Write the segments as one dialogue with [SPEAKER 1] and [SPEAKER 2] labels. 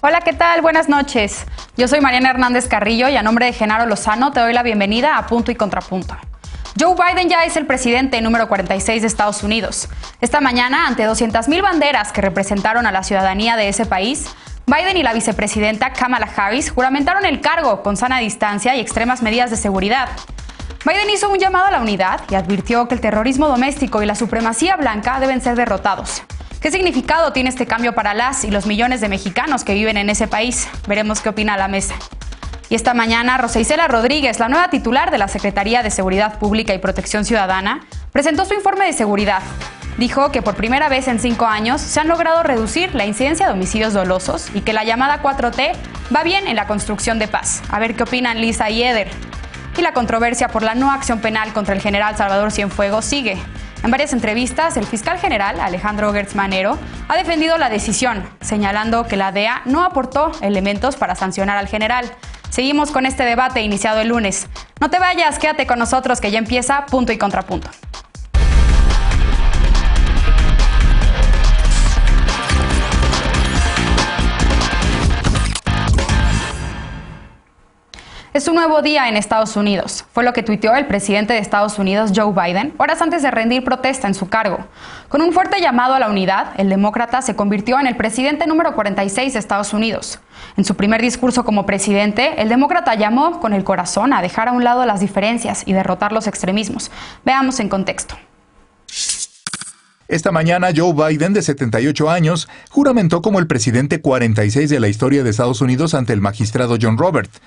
[SPEAKER 1] Hola, ¿qué tal? Buenas noches. Yo soy Mariana Hernández Carrillo y a nombre de Genaro Lozano te doy la bienvenida a Punto y Contrapunto. Joe Biden ya es el presidente número 46 de Estados Unidos. Esta mañana, ante 200,000 banderas que representaron a la ciudadanía de ese país, Biden y la vicepresidenta Kamala Harris juramentaron el cargo con sana distancia y extremas medidas de seguridad. Biden hizo un llamado a la unidad y advirtió que el terrorismo doméstico y la supremacía blanca deben ser derrotados. ¿Qué significado tiene este cambio para las y los millones de mexicanos que viven en ese país? Veremos qué opina la mesa. Y esta mañana, Rosa Isela Rodríguez, la nueva titular de la Secretaría de Seguridad Pública y Protección Ciudadana, presentó su informe de seguridad. Dijo que por primera vez en 5 años se han logrado reducir la incidencia de homicidios dolosos y que la llamada 4T va bien en la construcción de paz. A ver qué opinan Lisa y Eder. Y la controversia por la no acción penal contra el general Salvador Cienfuegos sigue. En varias entrevistas, el fiscal general Alejandro Gertz Manero ha defendido la decisión, señalando que la DEA no aportó elementos para sancionar al general. Seguimos con este debate iniciado el lunes. No te vayas, quédate con nosotros que ya empieza Punto y Contrapunto. Es un nuevo día en Estados Unidos. Fue lo que tuiteó el presidente de Estados Unidos, Joe Biden, horas antes de rendir protesta en su cargo. Con un fuerte llamado a la unidad, el demócrata se convirtió en el presidente número 46 de Estados Unidos. En su primer discurso como presidente, el demócrata llamó con el corazón a dejar a un lado las diferencias y derrotar los extremismos. Veamos en contexto.
[SPEAKER 2] Esta mañana, Joe Biden, de 78 años, juramentó como el presidente 46 de la historia de Estados Unidos ante el magistrado John Roberts.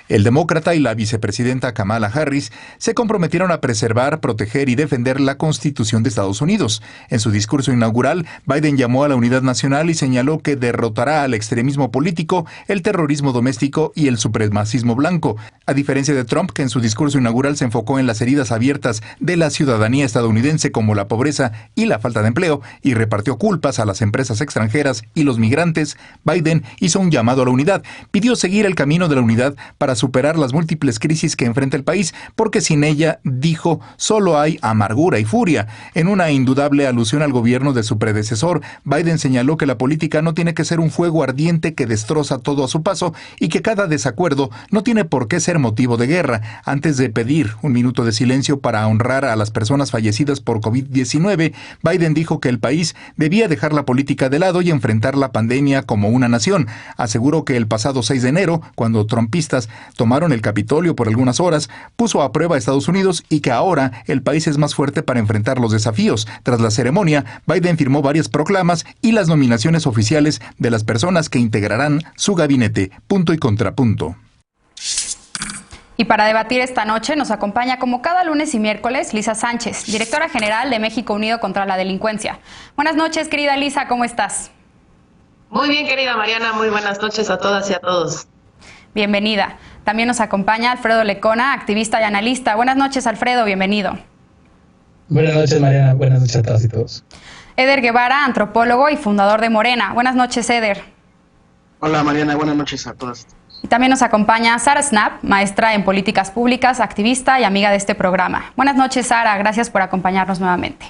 [SPEAKER 2] El demócrata y la vicepresidenta Kamala Harris se comprometieron a preservar, proteger y defender la Constitución de Estados Unidos. En su discurso inaugural, Biden llamó a la unidad nacional y señaló que derrotará al extremismo político, el terrorismo doméstico y el supremacismo blanco. A diferencia de Trump, que en su discurso inaugural se enfocó en las heridas abiertas de la ciudadanía estadounidense como la pobreza y la falta de empleo y repartió culpas a las empresas extranjeras y los migrantes, Biden hizo un llamado a la unidad. Pidió seguir el camino de la unidad para superar las múltiples crisis que enfrenta el país, porque sin ella, dijo, solo hay amargura y furia. En una indudable alusión al gobierno de su predecesor, Biden señaló que la política no tiene que ser un fuego ardiente que destroza todo a su paso y que cada desacuerdo no tiene por qué ser motivo de guerra. Antes de pedir un minuto de silencio para honrar a las personas fallecidas por COVID-19, Biden dijo que el país debía dejar la política de lado y enfrentar la pandemia como una nación. Aseguró que el pasado 6 de enero, cuando trumpistas tomaron el Capitolio por algunas horas, puso a prueba a Estados Unidos y que ahora el país es más fuerte para enfrentar los desafíos. Tras la ceremonia, Biden firmó varias proclamas y las nominaciones oficiales de las personas que integrarán su gabinete. Punto y contrapunto.
[SPEAKER 1] Y para debatir esta noche nos acompaña como cada lunes y miércoles Lisa Sánchez, directora general de México Unido contra la Delincuencia. Buenas noches, querida Lisa, ¿cómo estás?
[SPEAKER 3] Muy bien, querida Mariana, muy buenas noches a todas y a todos.
[SPEAKER 1] Bienvenida. También nos acompaña Alfredo Lecona, activista y analista. Buenas noches, Alfredo, bienvenido.
[SPEAKER 4] Buenas noches, Mariana. Buenas noches a todas y todos.
[SPEAKER 1] Eder Guevara, antropólogo y fundador de Morena. Buenas noches, Eder.
[SPEAKER 5] Hola, Mariana. Buenas noches a todas.
[SPEAKER 1] Y también nos acompaña Sara Snap, maestra en políticas públicas, activista y amiga de este programa. Buenas noches, Sara. Gracias por acompañarnos nuevamente.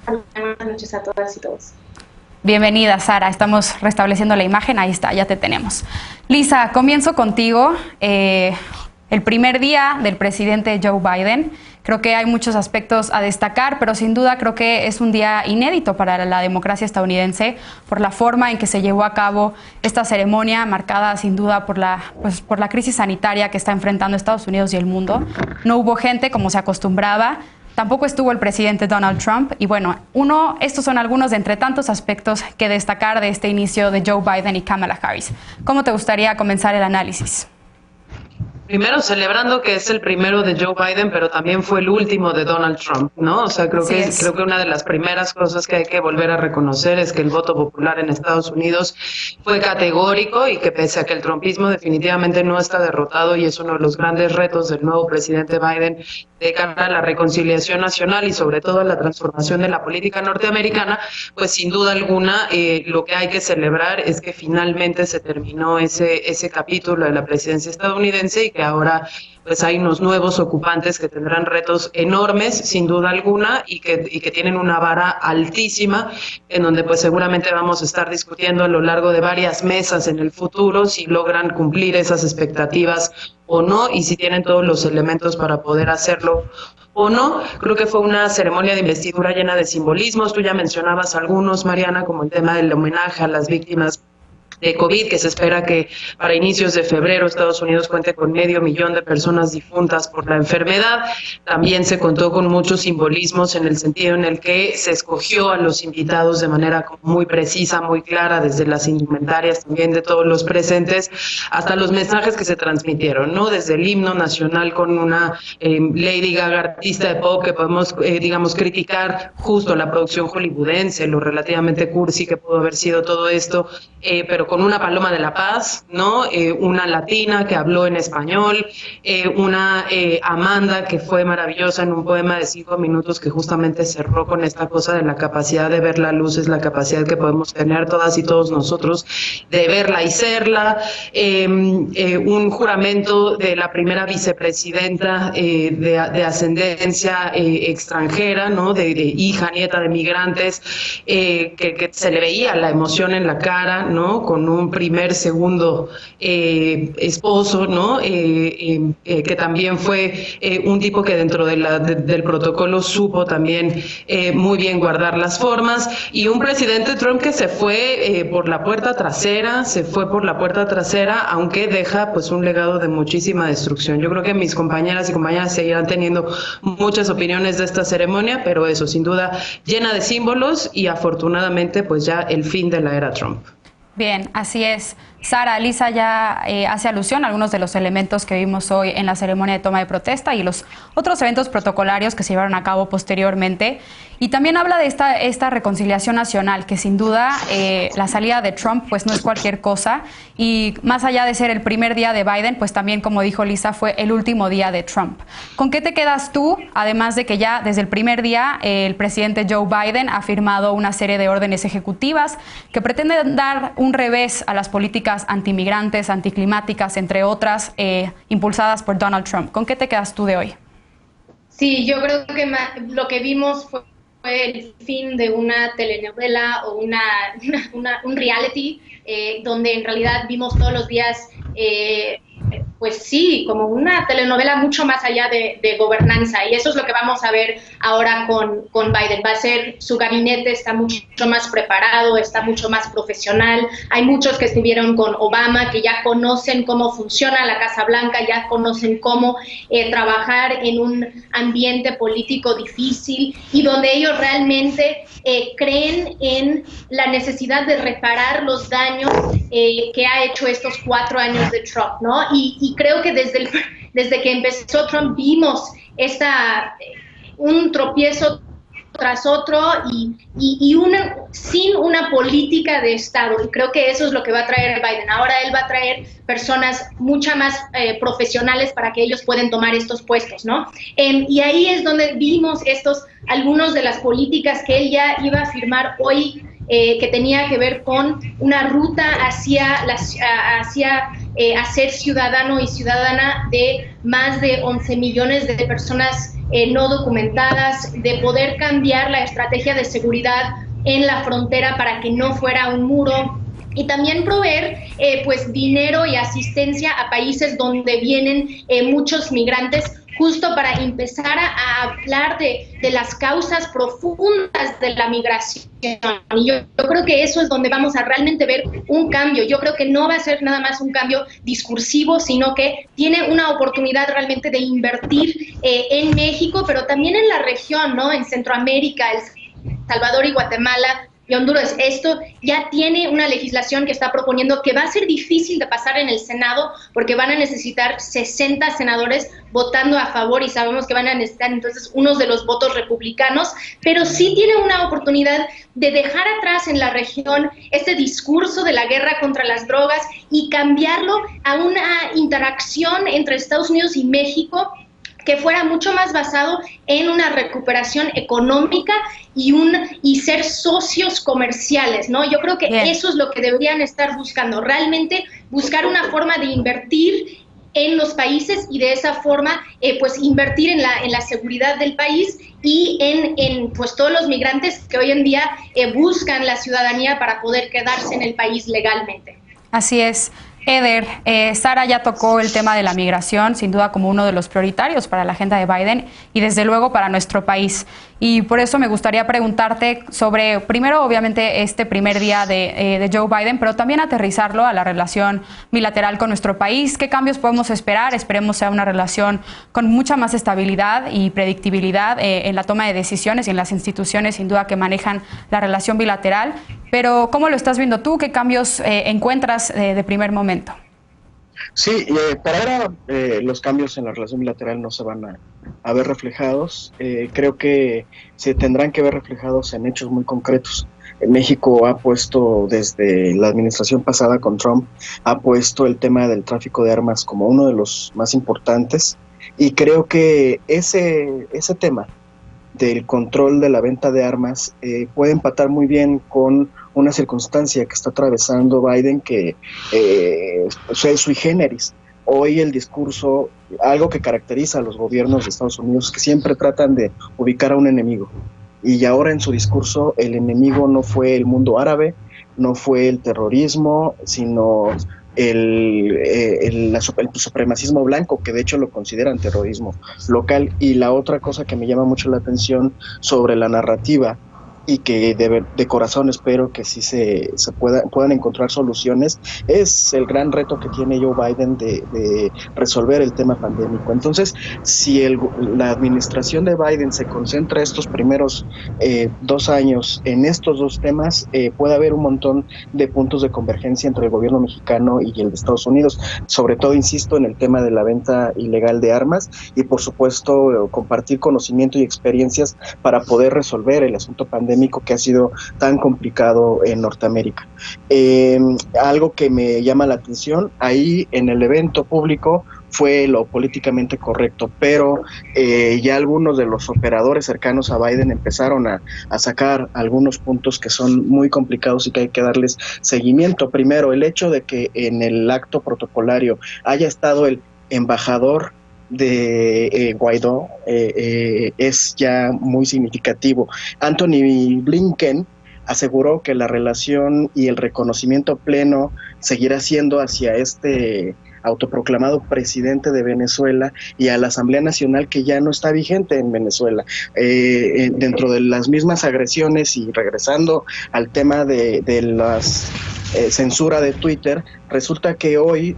[SPEAKER 6] Buenas noches a todas y todos.
[SPEAKER 1] Bienvenida, Sara. Estamos restableciendo la imagen. Ahí está, ya te tenemos. Lisa, comienzo contigo. El primer día del presidente Joe Biden. Creo que hay muchos aspectos a destacar, pero sin duda creo que es un día inédito para la democracia estadounidense por la forma en que se llevó a cabo esta ceremonia, marcada sin duda por la crisis sanitaria que está enfrentando Estados Unidos y el mundo. No hubo gente como se acostumbraba. Tampoco estuvo el presidente Donald Trump. Y bueno, estos son algunos de entre tantos aspectos que destacar de este inicio de Joe Biden y Kamala Harris. ¿Cómo te gustaría comenzar el análisis?
[SPEAKER 3] Primero, celebrando que es el primero de Joe Biden, pero también fue el último de Donald Trump, ¿no? O sea, creo que una de las primeras cosas que hay que volver a reconocer es que el voto popular en Estados Unidos fue categórico y que pese a que el trumpismo definitivamente no está derrotado y es uno de los grandes retos del nuevo presidente Biden de cara a la reconciliación nacional y sobre todo a la transformación de la política norteamericana, pues sin duda alguna lo que hay que celebrar es que finalmente se terminó ese capítulo de la presidencia estadounidense y que ahora pues hay unos nuevos ocupantes que tendrán retos enormes, sin duda alguna, y que tienen una vara altísima, en donde pues seguramente vamos a estar discutiendo a lo largo de varias mesas en el futuro si logran cumplir esas expectativas o no, y si tienen todos los elementos para poder hacerlo o no. Creo que fue una ceremonia de investidura llena de simbolismos. Tú ya mencionabas algunos, Mariana, como el tema del homenaje a las víctimas de COVID, que se espera que para inicios de febrero Estados Unidos cuente con 500,000 de personas difuntas por la enfermedad. También se contó con muchos simbolismos en el sentido en el que se escogió a los invitados de manera muy precisa, muy clara, desde las indumentarias también de todos los presentes, hasta los mensajes que se transmitieron, ¿no? Desde el himno nacional con una Lady Gaga, artista de pop, que podemos, digamos, criticar justo la producción hollywoodense, lo relativamente cursi que pudo haber sido todo esto, pero con una Paloma de la Paz, ¿no? Una latina que habló en español, una Amanda que fue maravillosa en un poema de 5 minutos que justamente cerró con esta cosa de la capacidad de ver la luz, es la capacidad que podemos tener todas y todos nosotros de verla y serla, un juramento de la primera vicepresidenta de ascendencia extranjera, ¿no? De hija, nieta de migrantes, que se le veía la emoción en la cara, ¿no? Con un primer, segundo esposo, ¿no? Que también fue un tipo que dentro del protocolo supo también muy bien guardar las formas, y un presidente Trump que se fue por la puerta trasera, aunque deja pues un legado de muchísima destrucción. Yo creo que mis compañeras y compañeras seguirán teniendo muchas opiniones de esta ceremonia, pero eso, sin duda, llena de símbolos y afortunadamente pues ya el fin de la era Trump.
[SPEAKER 1] Bien, así es. Sara, Lisa ya hace alusión a algunos de los elementos que vimos hoy en la ceremonia de toma de protesta y los otros eventos protocolarios que se llevaron a cabo posteriormente. Y también habla de esta reconciliación nacional, que sin duda la salida de Trump pues no es cualquier cosa. Y más allá de ser el primer día de Biden, pues también, como dijo Lisa, fue el último día de Trump. ¿Con qué te quedas tú? Además de que ya desde el primer día el presidente Joe Biden ha firmado una serie de órdenes ejecutivas que pretenden dar un revés a las políticas antimigrantes, anticlimáticas, entre otras, impulsadas por Donald Trump. ¿Con qué te quedas tú de hoy?
[SPEAKER 6] Sí, yo creo que lo que vimos fue el fin de una telenovela o un reality, donde en realidad vimos todos los días, pues sí, como una telenovela mucho más allá de gobernanza, y eso es lo que vamos a ver ahora con Biden. Va a ser, su gabinete está mucho más preparado, está mucho más profesional. Hay muchos que estuvieron con Obama, que ya conocen cómo funciona la Casa Blanca, ya conocen cómo trabajar en un ambiente político difícil, y donde ellos realmente creen en la necesidad de reparar los daños que ha hecho estos 4 años de Trump, ¿no? Y creo que desde que empezó Trump vimos un tropiezo tras otro sin una política de Estado. Y creo que eso es lo que va a traer Biden. Ahora él va a traer personas mucho más profesionales para que ellos puedan tomar estos puestos, ¿no? Y ahí es donde vimos algunos de las políticas que él ya iba a firmar hoy, que tenía que ver con una ruta hacia ser ciudadano y ciudadana de más de 11 millones de personas no documentadas, de poder cambiar la estrategia de seguridad en la frontera para que no fuera un muro, y también proveer pues dinero y asistencia a países donde vienen muchos migrantes, justo para empezar a hablar de las causas profundas de la migración. Y yo creo que eso es donde vamos a realmente ver un cambio. Yo creo que no va a ser nada más un cambio discursivo, sino que tiene una oportunidad realmente de invertir en México, pero también en la región, ¿no? En Centroamérica, El Salvador y Guatemala y Honduras. Esto ya tiene una legislación que está proponiendo, que va a ser difícil de pasar en el Senado, porque van a necesitar 60 senadores votando a favor, y sabemos que van a necesitar entonces unos de los votos republicanos, pero sí tiene una oportunidad de dejar atrás en la región este discurso de la guerra contra las drogas y cambiarlo a una interacción entre Estados Unidos y México que fuera mucho más basado en una recuperación económica y ser socios comerciales, ¿no? Yo creo que eso es lo que deberían estar buscando, realmente buscar una forma de invertir en los países y de esa forma pues invertir en la seguridad del país y en pues todos los migrantes que hoy en día buscan la ciudadanía para poder quedarse en el país legalmente.
[SPEAKER 1] Así es. Eder, Sara ya tocó el tema de la migración, sin duda como uno de los prioritarios para la agenda de Biden y desde luego para nuestro país. Y por eso me gustaría preguntarte sobre, primero obviamente este primer día de Joe Biden, pero también aterrizarlo a la relación bilateral con nuestro país. ¿Qué cambios podemos esperar? Esperemos sea una relación con mucha más estabilidad y predictibilidad en la toma de decisiones y en las instituciones, sin duda, que manejan la relación bilateral. Pero ¿cómo lo estás viendo tú? ¿Qué cambios encuentras de primer momento?
[SPEAKER 5] Sí, por ahora los cambios en la relación bilateral no se van a ver reflejados. Creo que se tendrán que ver reflejados en hechos muy concretos. México ha puesto, desde la administración pasada con Trump, ha puesto el tema del tráfico de armas como uno de los más importantes, y creo que ese tema del control de la venta de armas puede empatar muy bien con una circunstancia que está atravesando Biden, que es sui generis. Hoy el discurso, algo que caracteriza a los gobiernos de Estados Unidos, que siempre tratan de ubicar a un enemigo, y ahora en su discurso el enemigo no fue el mundo árabe, no fue el terrorismo, sino el supremacismo blanco, que de hecho lo consideran terrorismo local. Y la otra cosa que me llama mucho la atención sobre la narrativa, y que de corazón espero que sí se puedan encontrar soluciones, es el gran reto que tiene Joe Biden de resolver el tema pandémico. Entonces, si la administración de Biden se concentra estos primeros 2 años en estos dos temas, puede haber un montón de puntos de convergencia entre el gobierno mexicano y el de Estados Unidos, sobre todo, insisto, en el tema de la venta ilegal de armas, y por supuesto compartir conocimiento y experiencias para poder resolver el asunto pandémico que ha sido tan complicado en Norteamérica. Algo que me llama la atención, ahí en el evento público fue lo políticamente correcto, pero ya algunos de los operadores cercanos a Biden empezaron a sacar algunos puntos que son muy complicados y que hay que darles seguimiento. Primero, el hecho de que en el acto protocolario haya estado el embajador de Guaidó es ya muy significativo. Anthony Blinken aseguró que la relación y el reconocimiento pleno seguirá siendo hacia este autoproclamado presidente de Venezuela y a la Asamblea Nacional, que ya no está vigente en Venezuela. Dentro de las mismas agresiones, y regresando al tema de las censura de Twitter, resulta que hoy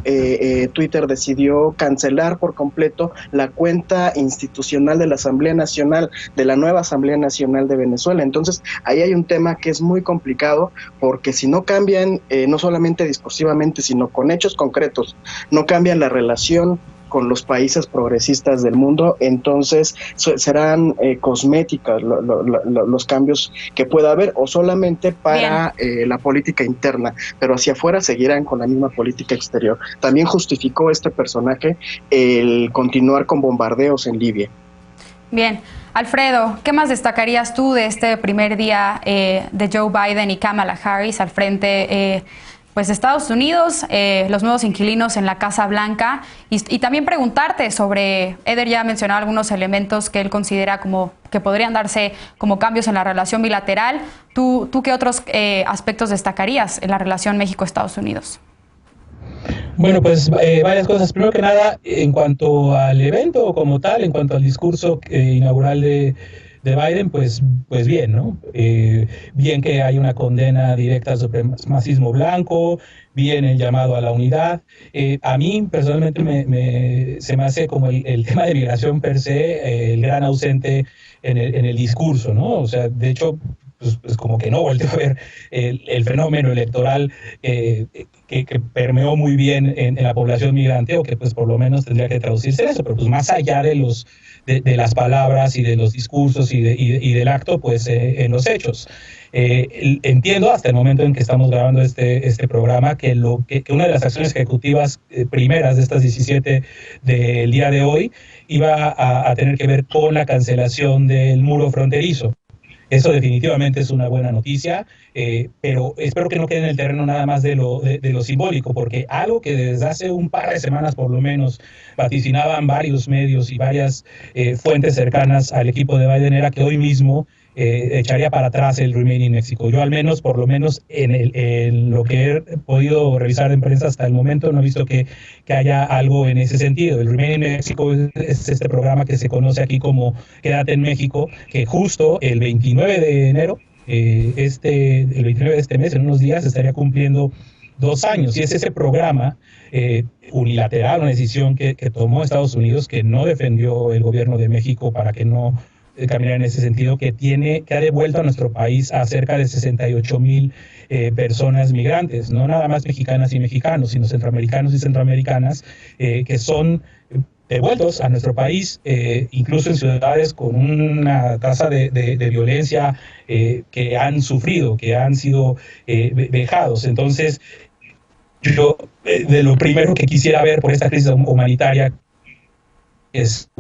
[SPEAKER 5] Twitter decidió cancelar por completo la cuenta institucional de la Asamblea Nacional, de la nueva Asamblea Nacional de Venezuela. Entonces, ahí hay un tema que es muy complicado, porque si no cambian, no solamente discursivamente, sino con hechos concretos, no cambian la relación con los países progresistas del mundo, entonces serán cosméticas los cambios que pueda haber, o solamente para la política interna, pero hacia afuera seguirán con la misma política exterior. También justificó este personaje el continuar con bombardeos en Libia. Bien. Alfredo, ¿qué más destacarías tú de este primer día de Joe Biden y Kamala Harris al frente pues de Estados Unidos, los nuevos inquilinos en la Casa Blanca, y también preguntarte sobre, Eder ya mencionó algunos elementos que él considera como que podrían darse como cambios en la relación bilateral? ¿Tú qué otros aspectos destacarías en la relación México-Estados Unidos?
[SPEAKER 4] Bueno, pues varias cosas. Primero que nada, en cuanto al evento como tal, en cuanto al discurso inaugural de Biden, pues bien, ¿no? Bien que hay una condena directa al supremacismo blanco, bien el llamado a la unidad. A mí personalmente se me hace como el tema de migración per se el gran ausente en el discurso, ¿no? O sea, de hecho, pues como que no volteó a ver el fenómeno electoral que permeó muy bien en la población migrante, o que pues por lo menos tendría que traducirse en eso, pero pues más allá de las palabras y de los discursos y del acto, pues en los hechos. Entiendo hasta el momento en que estamos grabando este programa que una de las acciones ejecutivas primeras de estas 17 del día de hoy iba a tener que ver con la cancelación del muro fronterizo. Eso definitivamente es una buena noticia, pero espero que no quede en el terreno nada más de lo simbólico, porque algo que desde hace un par de semanas por lo menos vaticinaban varios medios y varias fuentes cercanas al equipo de Biden era que hoy mismo echaría para atrás el Remain in Mexico. Yo al menos, por lo menos en lo que he podido revisar en prensa hasta el momento, no he visto que haya algo en ese sentido. El Remain in Mexico es este programa que se conoce aquí como Quédate en México, que justo el 29 de enero, el 29 de este mes, en unos días, estaría cumpliendo 2 años. Y es ese programa unilateral, una decisión que tomó Estados Unidos, que no defendió el gobierno de México para que no caminar en ese sentido, que ha devuelto a nuestro país a cerca de 68,000 personas migrantes, no nada más mexicanas y mexicanos, sino centroamericanos y centroamericanas, que son devueltos a nuestro país, incluso en ciudades con una tasa de violencia que han sufrido, que han sido vejados. Entonces, yo de lo primero que quisiera ver por esta crisis humanitaria es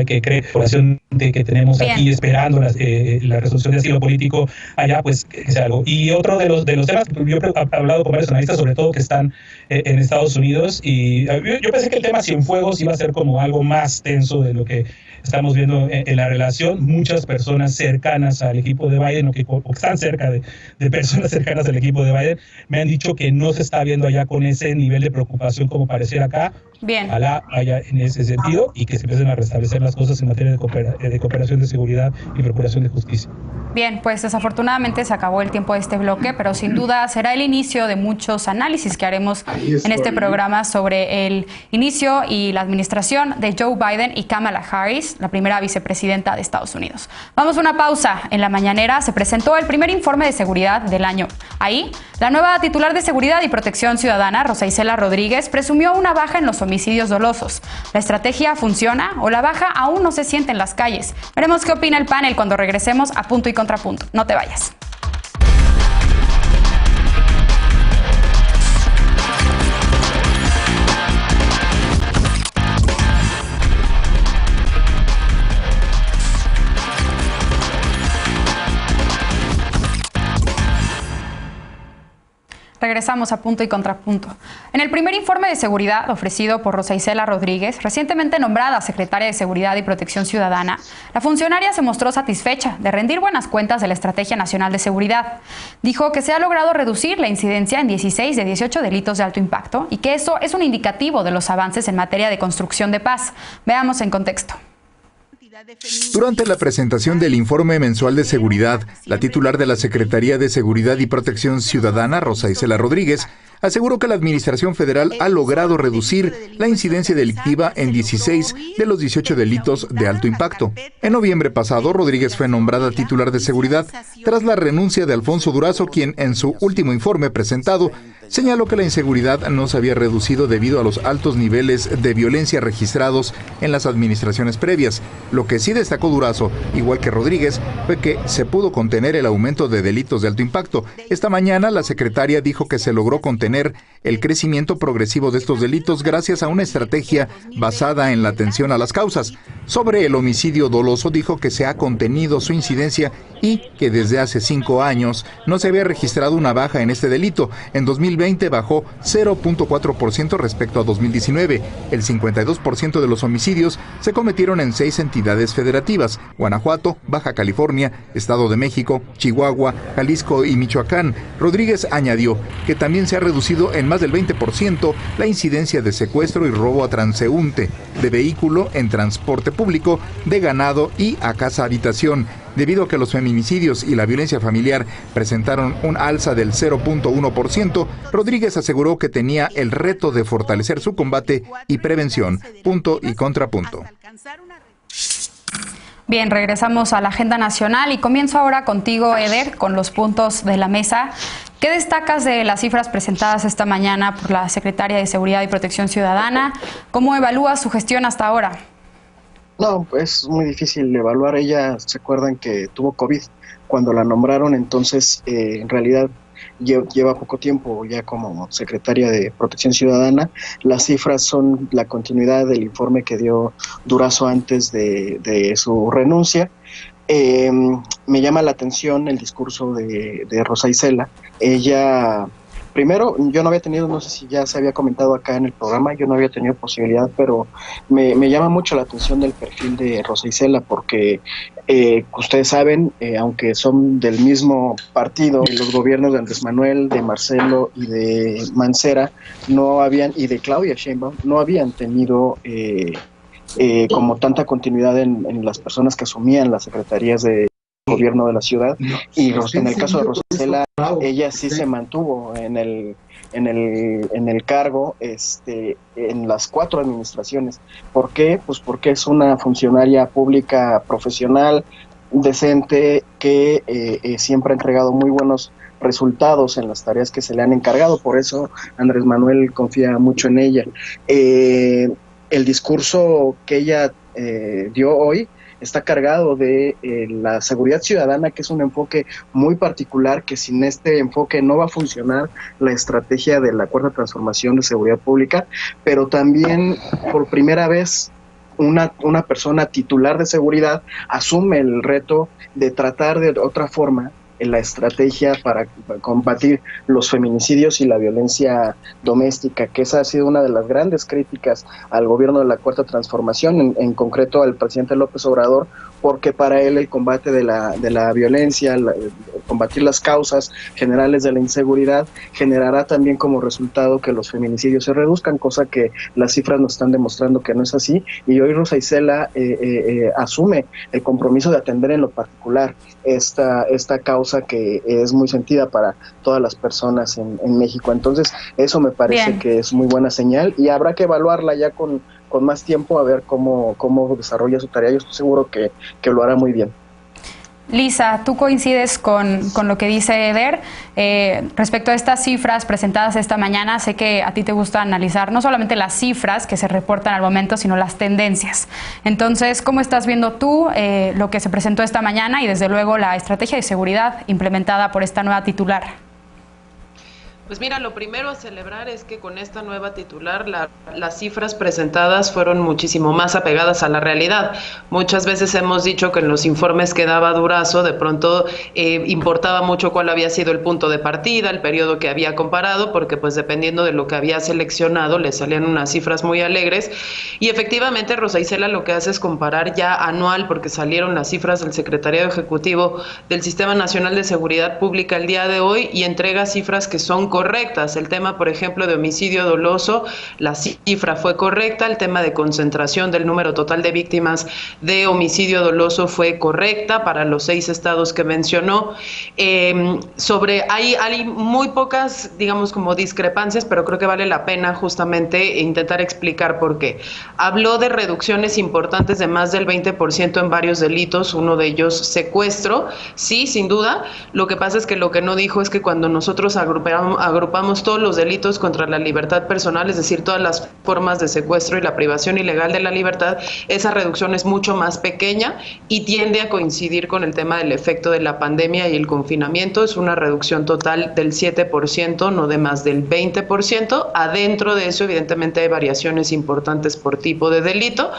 [SPEAKER 4] que cree la población que tenemos aquí esperando la resolución de asilo político allá, pues que sea algo. Y otro de los temas que yo he hablado con varios analistas, sobre todo que están en Estados Unidos, y yo pensé que el tema Cienfuegos iba a ser como algo más tenso de lo que estamos viendo en la relación. Muchas personas cercanas al equipo de Biden o que están cerca de personas cercanas al equipo de Biden me han dicho que no se está viendo allá con ese nivel de preocupación como pareciera acá.
[SPEAKER 1] Bien.
[SPEAKER 4] Ojalá haya en ese sentido y que se empiecen a restablecer las cosas en materia de cooperación de seguridad y procuración de justicia.
[SPEAKER 1] Bien, pues desafortunadamente se acabó el tiempo de este bloque, pero sin duda será el inicio de muchos análisis que haremos en este programa sobre el inicio y la administración de Joe Biden y Kamala Harris, la primera vicepresidenta de Estados Unidos. Vamos a una pausa. En la mañanera se presentó el primer informe de seguridad del año. Ahí, la nueva titular de Seguridad y Protección Ciudadana, Rosa Isela Rodríguez, presumió una baja en los homicidios dolosos. ¿La estrategia funciona o la baja aún no se siente en las calles? Veremos qué opina el panel cuando regresemos a Punto y Contrapunto. No te vayas. Regresamos a Punto y Contrapunto. En el primer informe de seguridad ofrecido por Rosa Isela Rodríguez, recientemente nombrada secretaria de Seguridad y Protección Ciudadana, la funcionaria se mostró satisfecha de rendir buenas cuentas de la Estrategia Nacional de Seguridad. Dijo que se ha logrado reducir la incidencia en 16 de 18 delitos de alto impacto y que eso es un indicativo de los avances en materia de construcción de paz. Veamos en contexto.
[SPEAKER 2] Durante la presentación del informe mensual de seguridad, la titular de la Secretaría de Seguridad y Protección Ciudadana, Rosa Isela Rodríguez, aseguró que la Administración Federal ha logrado reducir la incidencia delictiva en 16 de los 18 delitos de alto impacto. En noviembre pasado, Rodríguez fue nombrada titular de seguridad tras la renuncia de Alfonso Durazo, quien en su último informe presentado señaló que la inseguridad no se había reducido debido a los altos niveles de violencia registrados en las administraciones previas. Lo que sí destacó Durazo, igual que Rodríguez, fue que se pudo contener el aumento de delitos de alto impacto. Esta mañana, la secretaria dijo que se logró contener el crecimiento progresivo de estos delitos gracias a una estrategia basada en la atención a las causas. Sobre el homicidio doloso, dijo que se ha contenido su incidencia y que desde hace 5 años no se había registrado una baja en este delito. En 2020 bajó 0.4% respecto a 2019. El 52% de los homicidios se cometieron en 6 entidades federativas: Guanajuato, Baja California, Estado de México, Chihuahua, Jalisco y Michoacán. Rodríguez añadió que también se ha reducido en más del 20% la incidencia de secuestro y robo a transeúnte, de vehículo en transporte público, de ganado y a casa habitación. Debido a que los feminicidios y la violencia familiar presentaron un alza del 0.1%, Rodríguez aseguró que tenía el reto de fortalecer su combate y prevención. Punto y contrapunto.
[SPEAKER 1] Bien, regresamos a la agenda nacional y comienzo ahora contigo, Eder, con los puntos de la mesa. ¿Qué destacas de las cifras presentadas esta mañana por la Secretaria de Seguridad y Protección Ciudadana? ¿Cómo evalúas su gestión hasta ahora?
[SPEAKER 5] No, pues es muy difícil evaluar. Ella, ¿se acuerdan que tuvo COVID cuando la nombraron? Entonces, en realidad lleva poco tiempo ya como secretaria de Protección Ciudadana. Las cifras son la continuidad del informe que dio Durazo antes de su renuncia. me llama la atención el discurso de Rosa Isela. Ella, primero, yo no había tenido, no sé si ya se había comentado acá en el programa, yo no había tenido posibilidad, pero me llama mucho la atención del perfil de Rosa Isela, porque ustedes saben, aunque son del mismo partido, los gobiernos de Andrés Manuel, de Marcelo y de Mancera y de Claudia Sheinbaum no habían tenido como tanta continuidad en las personas que asumían las secretarías de gobierno de la ciudad, y en el caso de Rosa Isela, ella sí se mantuvo en el cargo en las 4 administraciones. ¿Por qué? Pues porque es una funcionaria pública profesional, decente, que siempre ha entregado muy buenos resultados en las tareas que se le han encargado. Por eso Andrés Manuel confía mucho en ella. El discurso que ella dio hoy está cargado de la seguridad ciudadana, que es un enfoque muy particular, que sin este enfoque no va a funcionar la estrategia de la Cuarta Transformación de Seguridad Pública, pero también por primera vez una persona titular de seguridad asume el reto de tratar de otra forma la estrategia para combatir los feminicidios y la violencia doméstica, que esa ha sido una de las grandes críticas al gobierno de la Cuarta Transformación, en concreto al presidente López Obrador, porque para él el combate de la violencia, combatir las causas generales de la inseguridad, generará también como resultado que los feminicidios se reduzcan, cosa que las cifras nos están demostrando que no es así, y hoy Rosa Isela asume el compromiso de atender en lo particular esta causa que es muy sentida para todas las personas en México. Entonces, eso me parece que es muy buena señal, y habrá que evaluarla ya con más tiempo, a ver cómo desarrolla su tarea. Yo estoy seguro que lo hará muy bien.
[SPEAKER 1] Lisa, ¿tú coincides con lo que dice Eder? Respecto a estas cifras presentadas esta mañana, sé que a ti te gusta analizar no solamente las cifras que se reportan al momento, sino las tendencias. Entonces, ¿cómo estás viendo tú lo que se presentó esta mañana y desde luego la estrategia de seguridad implementada por esta nueva titular?
[SPEAKER 3] Pues mira, lo primero a celebrar es que con esta nueva titular las cifras presentadas fueron muchísimo más apegadas a la realidad. Muchas veces hemos dicho que en los informes que daba Durazo de pronto importaba mucho cuál había sido el punto de partida, el periodo que había comparado, porque pues dependiendo de lo que había seleccionado le salían unas cifras muy alegres, y efectivamente Rosa Isela lo que hace es comparar ya anual, porque salieron las cifras del Secretariado Ejecutivo del Sistema Nacional de Seguridad Pública el día de hoy, y entrega cifras que son correctas. El tema, por ejemplo, de homicidio doloso, la cifra fue correcta. El tema de concentración del número total de víctimas de homicidio doloso fue correcta para los 6 estados que mencionó. Hay muy pocas, digamos, como discrepancias, pero creo que vale la pena justamente intentar explicar por qué. Habló de reducciones importantes de más del 20% en varios delitos, uno de ellos secuestro. Sí, sin duda. Lo que pasa es que lo que no dijo es que cuando nosotros agrupamos todos los delitos contra la libertad personal, es decir, todas las formas de secuestro y la privación ilegal de la libertad, esa reducción es mucho más pequeña y tiende a coincidir con el tema del efecto de la pandemia y el confinamiento. Es una reducción total del 7%, no de más del 20%. Adentro de eso, evidentemente, hay variaciones importantes por tipo de delito.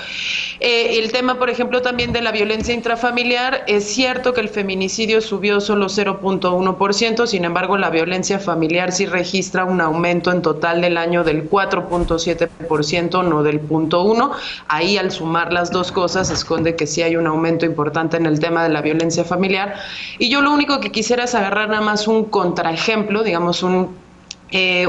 [SPEAKER 3] El tema, por ejemplo, también de la violencia intrafamiliar, es cierto que el feminicidio subió solo 0.1%, sin embargo, la violencia familiar sí registra un aumento en total del año del 4.7%, no del 0.1%. Ahí, al sumar las dos cosas, se esconde que sí hay un aumento importante en el tema de la violencia familiar. Y yo lo único que quisiera es agarrar nada más un contraejemplo, digamos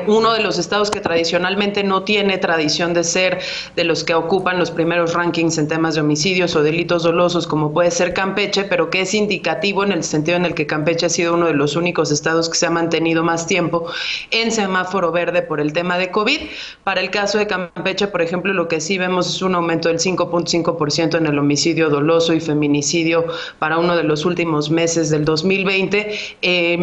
[SPEAKER 3] uno de los estados que tradicionalmente no tiene tradición de ser de los que ocupan los primeros rankings en temas de homicidios o delitos dolosos, como puede ser Campeche, pero que es indicativo en el sentido en el que Campeche ha sido uno de los únicos estados que se ha mantenido más tiempo en semáforo verde por el tema de COVID. Para el caso de Campeche, por ejemplo, lo que sí vemos es un aumento del 5.5% en el homicidio doloso y feminicidio para uno de los últimos meses del 2020,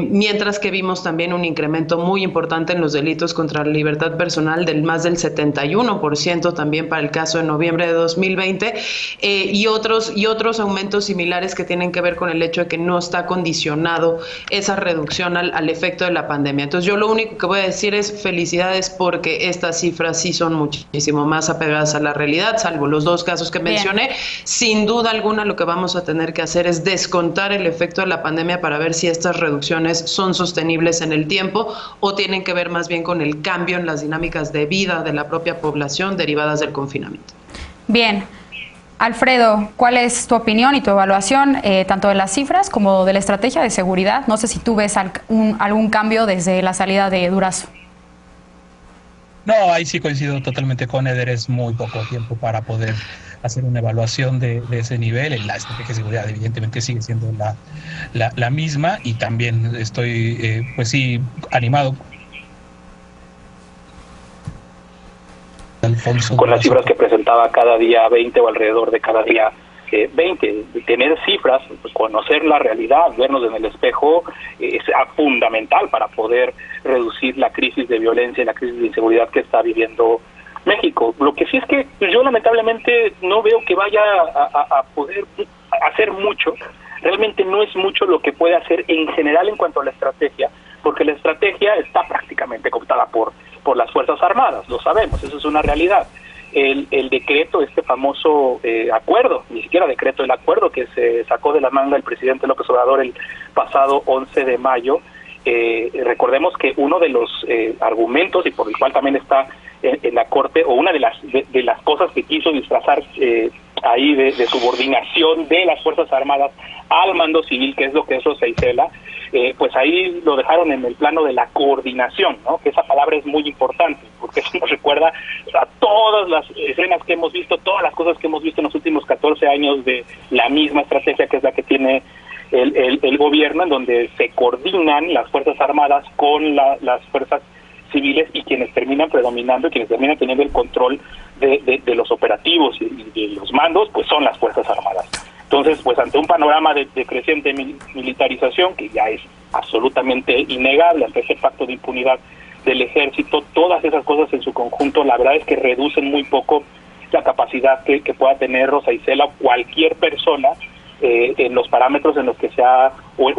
[SPEAKER 3] mientras que vimos también un incremento muy importante importante en los delitos contra la libertad personal, del más del 71% también para el caso de noviembre de 2020, y otros aumentos similares que tienen que ver con el hecho de que no está condicionado esa reducción al efecto de la pandemia. Entonces yo lo único que voy a decir es felicidades, porque estas cifras sí son muchísimo más apegadas a la realidad, salvo los dos casos que mencioné. Sin duda alguna lo que vamos a tener que hacer es descontar el efecto de la pandemia para ver si estas reducciones son sostenibles en el tiempo o tienen que ver más bien con el cambio en las dinámicas de vida de la propia población derivadas del confinamiento.
[SPEAKER 1] Bien. Alfredo, ¿cuál es tu opinión y tu evaluación tanto de las cifras como de la estrategia de seguridad? No sé si tú ves algún cambio desde la salida de Durazo.
[SPEAKER 4] No, ahí sí coincido totalmente con Eder, es muy poco tiempo para poder hacer una evaluación de ese nivel. La estrategia de seguridad evidentemente sigue siendo la misma, y también estoy, pues sí, animado
[SPEAKER 7] Alfonso, con las cifras que presentaba cada día 20 o alrededor de cada día 20. Tener cifras, conocer la realidad, vernos en el espejo, es fundamental para poder reducir la crisis de violencia y la crisis de inseguridad que está viviendo México. Lo que sí es que yo lamentablemente no veo que vaya a poder hacer mucho. Realmente no es mucho lo que puede hacer en general en cuanto a la estrategia, porque la estrategia está prácticamente cooptada por las Fuerzas Armadas, lo sabemos, eso es una realidad. El decreto, este famoso acuerdo, ni siquiera decreto, el acuerdo que se sacó de la manga el presidente López Obrador el pasado 11 de mayo, recordemos que uno de los argumentos, y por el cual también está en la Corte, o una de las cosas que quiso disfrazar ahí de subordinación de las Fuerzas Armadas al mando civil, que es lo que es Rosa Isela, pues ahí lo dejaron en el plano de la coordinación, ¿no? Que esa palabra es muy importante, porque eso nos recuerda a todas las escenas que hemos visto, todas las cosas que hemos visto en los últimos 14 años de la misma estrategia, que es la que tiene el gobierno, en donde se coordinan las Fuerzas Armadas con las fuerzas civiles, y quienes terminan predominando y quienes terminan teniendo el control de los operativos y de los mandos, pues son las Fuerzas Armadas. Entonces, pues ante un panorama de creciente militarización, que ya es absolutamente innegable, ante ese pacto de impunidad del ejército, todas esas cosas en su conjunto, la verdad es que reducen muy poco la capacidad que pueda tener Rosa Isela o cualquier persona en los parámetros en los que se ha, o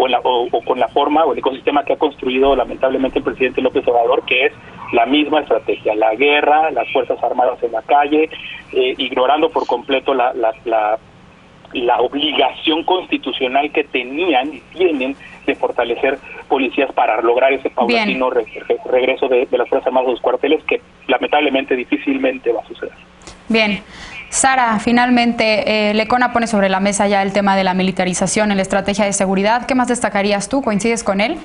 [SPEAKER 7] con la forma o el ecosistema que ha construido lamentablemente el presidente López Obrador, que es la misma estrategia: la guerra, las Fuerzas Armadas en la calle, ignorando por completo la obligación constitucional que tenían y tienen de fortalecer policías para lograr ese paulatino regreso de las Fuerzas Armadas a los cuarteles, que lamentablemente difícilmente va a suceder.
[SPEAKER 1] Bien. Sara, finalmente, Lecona pone sobre la mesa ya el tema de la militarización en la estrategia de seguridad. ¿Qué más destacarías tú? ¿Coincides con él?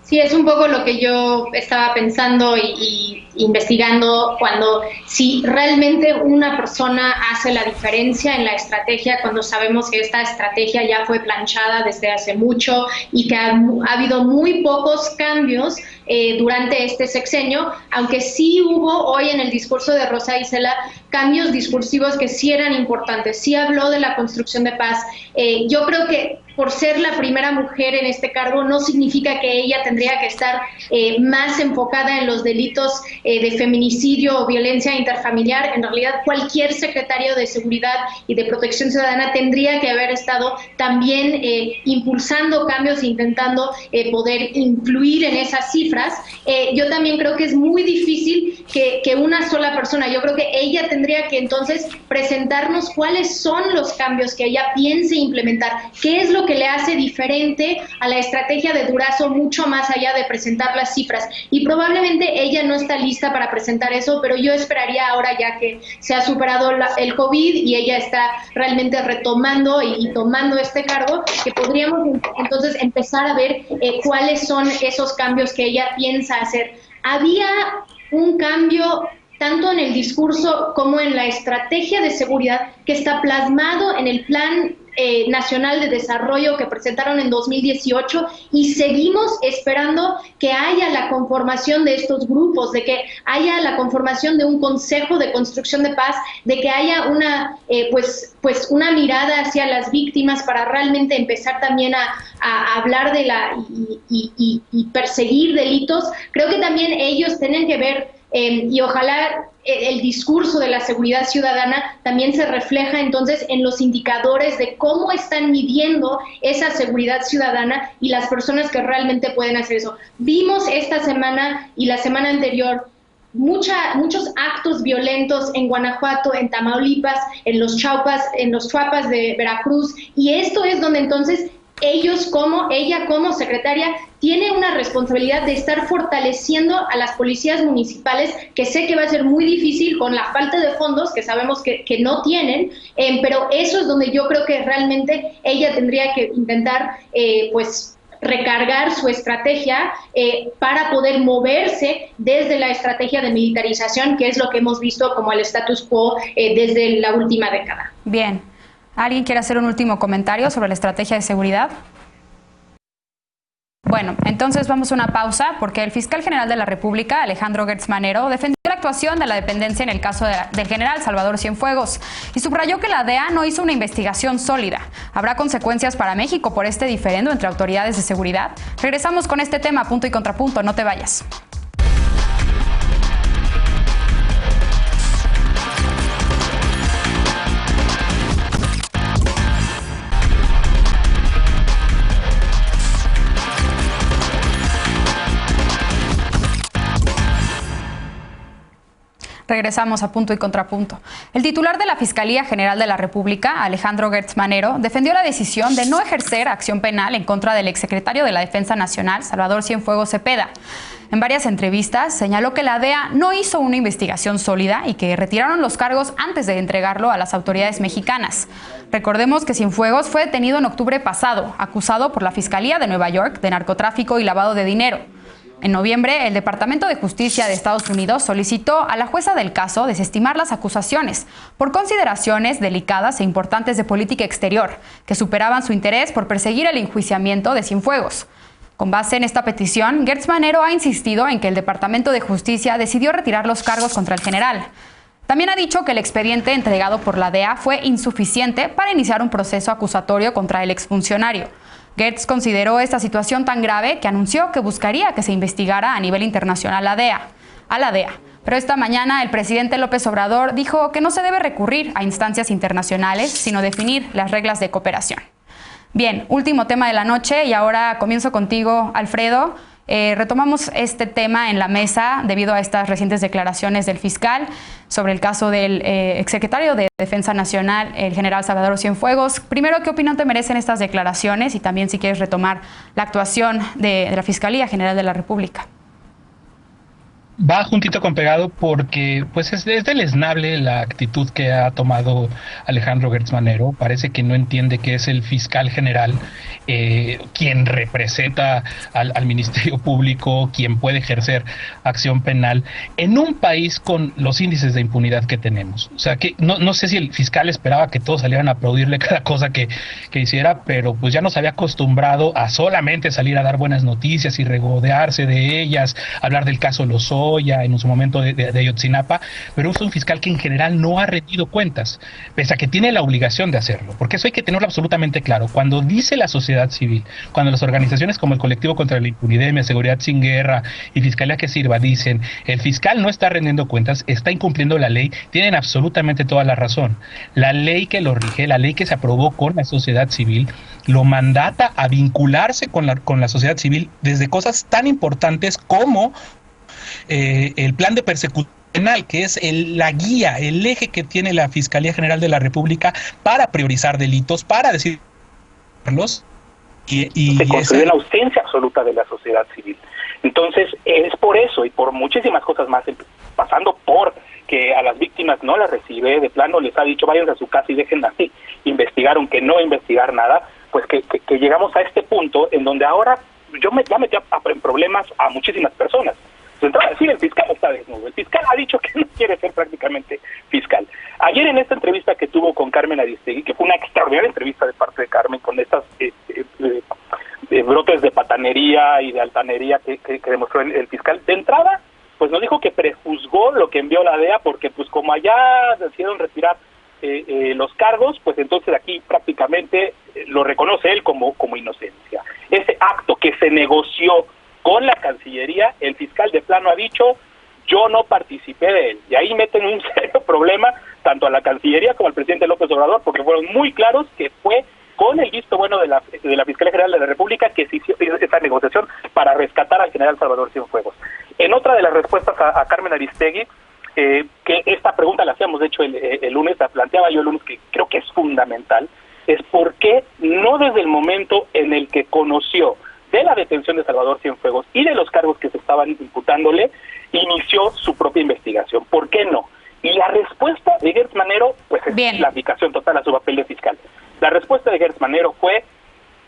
[SPEAKER 6] Sí, es un poco lo que yo estaba pensando y investigando, cuando si realmente una persona hace la diferencia en la estrategia, cuando sabemos que esta estrategia ya fue planchada desde hace mucho y que ha habido muy pocos cambios durante este sexenio, aunque sí hubo hoy en el discurso de Rosa Isela cambios discursivos que sí eran importantes. Sí habló de la construcción de paz. Yo creo que por ser la primera mujer en este cargo no significa que ella tendría que estar más enfocada en los delitos de feminicidio o violencia interfamiliar. En realidad, cualquier secretario de Seguridad y de Protección Ciudadana tendría que haber estado también impulsando cambios, intentando poder influir en esas cifras. Yo también creo que es muy difícil que una sola persona, yo creo que ella tendría que entonces presentarnos cuáles son los cambios que ella piense implementar, qué es lo que le hace diferente a la estrategia de Durazo, mucho más allá de presentar las cifras. Y probablemente ella no está lista para presentar eso, pero yo esperaría ahora, ya que se ha superado el COVID y ella está realmente retomando y tomando este cargo, que podríamos entonces empezar a ver cuáles son esos cambios que ella piensa hacer. Había un cambio tanto en el discurso como en la estrategia de seguridad que está plasmado en el plan Nacional de Desarrollo que presentaron en 2018 y seguimos esperando que haya la conformación de estos grupos, de que haya la conformación de un Consejo de Construcción de Paz, de que haya una una mirada hacia las víctimas para realmente empezar también a hablar de y perseguir delitos. Creo que también ellos tienen que ver y ojalá el discurso de la seguridad ciudadana también se refleja entonces en los indicadores de cómo están midiendo esa seguridad ciudadana y las personas que realmente pueden hacer eso. Vimos esta semana y la semana anterior muchos actos violentos en Guanajuato, en Tamaulipas, en los Chuapas de Veracruz, y esto es donde entonces ella como secretaria tiene una responsabilidad de estar fortaleciendo a las policías municipales, que sé que va a ser muy difícil con la falta de fondos que sabemos que no tienen, pero eso es donde yo creo que realmente ella tendría que intentar recargar su estrategia para poder moverse desde la estrategia de militarización, que es lo que hemos visto como el status quo desde la última década.
[SPEAKER 1] Bien. ¿Alguien quiere hacer un último comentario sobre la estrategia de seguridad? Bueno, entonces vamos a una pausa porque el fiscal general de la República, Alejandro Gertz Manero, defendió la actuación de la dependencia en el caso del general Salvador Cienfuegos y subrayó que la DEA no hizo una investigación sólida. ¿Habrá consecuencias para México por este diferendo entre autoridades de seguridad? Regresamos con este tema, punto y contrapunto, no te vayas. Regresamos a Punto y Contrapunto. El titular de la Fiscalía General de la República, Alejandro Gertz Manero, defendió la decisión de no ejercer acción penal en contra del exsecretario de la Defensa Nacional, Salvador Cienfuegos Cepeda. En varias entrevistas señaló que la DEA no hizo una investigación sólida y que retiraron los cargos antes de entregarlo a las autoridades mexicanas. Recordemos que Cienfuegos fue detenido en octubre pasado, acusado por la Fiscalía de Nueva York de narcotráfico y lavado de dinero. En noviembre, el Departamento de Justicia de Estados Unidos solicitó a la jueza del caso desestimar las acusaciones por consideraciones delicadas e importantes de política exterior, que superaban su interés por perseguir el enjuiciamiento de Cienfuegos. Con base en esta petición, Gertz Manero ha insistido en que el Departamento de Justicia decidió retirar los cargos contra el general. También ha dicho que el expediente entregado por la DEA fue insuficiente para iniciar un proceso acusatorio contra el exfuncionario. Gertz consideró esta situación tan grave que anunció que buscaría que se investigara a nivel internacional a la DEA. Pero esta mañana el presidente López Obrador dijo que no se debe recurrir a instancias internacionales, sino definir las reglas de cooperación. Bien, último tema de la noche y ahora comienzo contigo, Alfredo. Retomamos este tema en la mesa debido a estas recientes declaraciones del fiscal sobre el caso del exsecretario de Defensa Nacional, el general Salvador Cienfuegos. Primero, ¿qué opinión te merecen estas declaraciones? Y también si quieres retomar la actuación de la Fiscalía General de la República.
[SPEAKER 4] Va juntito con pegado porque pues es deleznable la actitud que ha tomado Alejandro Gertz Manero. Parece que no entiende que es el fiscal general quien representa al Ministerio Público, quien puede ejercer acción penal en un país con los índices de impunidad que tenemos. O sea que no sé si el fiscal esperaba que todos salieran a aplaudirle cada cosa que hiciera, pero pues ya nos había acostumbrado a solamente salir a dar buenas noticias y regodearse de ellas, hablar del caso Lozoya en su momento de Ayotzinapa, pero es un fiscal que en general no ha rendido cuentas, pese a que tiene la obligación de hacerlo, porque eso hay que tenerlo absolutamente claro. Cuando dice la sociedad civil, cuando las organizaciones como el Colectivo contra la Impunidad, Seguridad Sin Guerra y Fiscalía que Sirva dicen, el fiscal no está rendiendo cuentas, está incumpliendo la ley, tienen absolutamente toda la razón. La ley que lo rige, la ley que se aprobó con la sociedad civil, lo mandata a vincularse con la sociedad civil desde cosas tan importantes como el plan de persecución penal, que es la guía, el eje que tiene la Fiscalía General de la República para priorizar delitos, para decirlos.
[SPEAKER 7] Se construye una ausencia absoluta de la sociedad civil. Entonces, es por eso y por muchísimas cosas más, pasando por que a las víctimas no las recibe, de plano les ha dicho váyanse a su casa y dejen así, investigaron que no investigar nada, pues que llegamos a este punto en donde ahora yo ya metí en problemas a muchísimas personas. Sí, el fiscal está desnudo. El fiscal ha dicho que no quiere ser prácticamente fiscal. Ayer en esta entrevista que tuvo con Carmen Aristegui, que fue una extraordinaria extraordinaria entrevista de parte de Carmen con estas brotes de patanería y de altanería que demostró el fiscal. De entrada, pues nos dijo que prejuzgó lo que envió la DEA, porque pues como allá decidieron retirar los cargos, pues entonces aquí prácticamente lo reconoce él como inocencia. Ese acto que se negoció con la Cancillería, el fiscal de plano ha dicho, yo no participé de él, y ahí meten un serio problema tanto a la Cancillería como al presidente López Obrador, porque fueron muy claros que fue con el visto bueno de la Fiscalía General de la República que se hizo esa negociación para rescatar al general Salvador Cienfuegos. En otra de las respuestas a Carmen Aristegui, que esta pregunta la hacíamos de hecho el lunes, la planteaba yo el lunes, que creo que es fundamental, es por qué no desde el momento en el que conoció de la detención de Salvador Cienfuegos y de los cargos que se estaban imputándole, inició su propia investigación. ¿Por qué no? Y la respuesta de Gertz Manero, pues es la aplicación total a su papel de fiscal. La respuesta de Gertz Manero fue,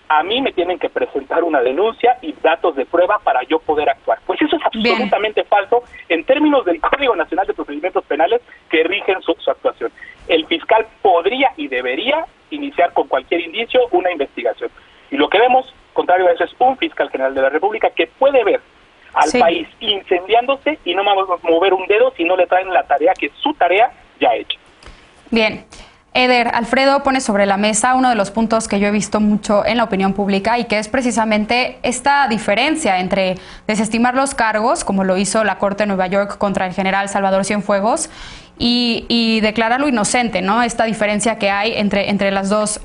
[SPEAKER 7] a mí me tienen que presentar una denuncia y datos de prueba para yo poder actuar. Pues eso es absolutamente falso en términos del Código Nacional de Procedimientos Penales que rigen su actuación. El fiscal podría y debería iniciar con cualquier indicio una investigación. Y lo que vemos, contrario a eso, es un fiscal general de la República que puede ver al país incendiándose y no va a mover un dedo si no le traen la tarea, que es su tarea ya hecha.
[SPEAKER 1] Bien. Eder, Alfredo pone sobre la mesa uno de los puntos que yo he visto mucho en la opinión pública y que es precisamente esta diferencia entre desestimar los cargos, como lo hizo la Corte de Nueva York contra el general Salvador Cienfuegos, y declararlo inocente, ¿no? Esta diferencia que hay entre las dos